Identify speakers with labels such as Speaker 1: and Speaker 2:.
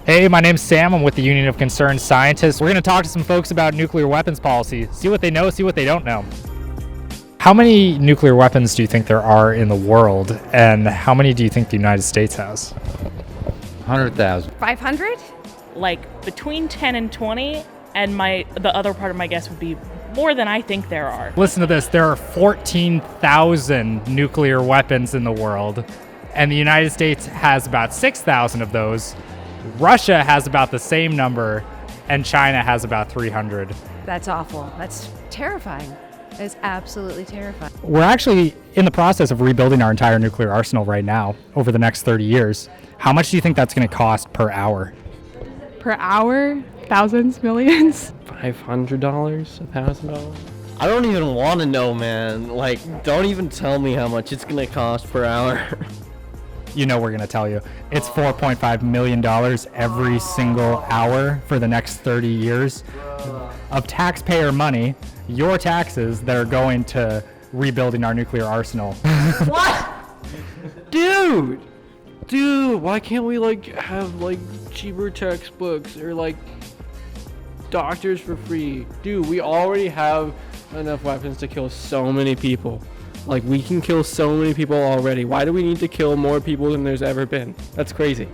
Speaker 1: Hey, my name's Sam. I'm with the Union of Concerned Scientists. We're going to talk to some folks about nuclear weapons policy, see what they know, see what they don't know. How many nuclear weapons do you think there are in the world, and how many do you think the United States has?
Speaker 2: 100,000.
Speaker 3: 500?
Speaker 4: Like between 10 and 20, and the other part of my guess would be more than I think there are.
Speaker 1: Listen to this. There are 14,000 nuclear weapons in the world, and the United States has about 6,000 of those. Russia has about the same number, and China has about 300.
Speaker 3: That's awful. That's terrifying. That is absolutely terrifying.
Speaker 1: We're actually in the process of rebuilding our entire nuclear arsenal right now over the next 30 years. How much do you think that's going to cost per hour?
Speaker 5: Per hour? Thousands, millions?
Speaker 6: $500, $1,000.
Speaker 2: I don't even want to know, man. Like, don't even tell me how much it's gonna cost per hour.
Speaker 1: You know we're going to tell you. It's $4.5 million every single hour for the next 30 years of taxpayer money, your taxes, that are going to rebuilding our nuclear arsenal.
Speaker 6: What? Dude, why can't we have cheaper textbooks or doctors for free? Dude, we already have enough weapons to kill so many people. We can kill so many people already. Why do we need to kill more people than there's ever been? That's crazy.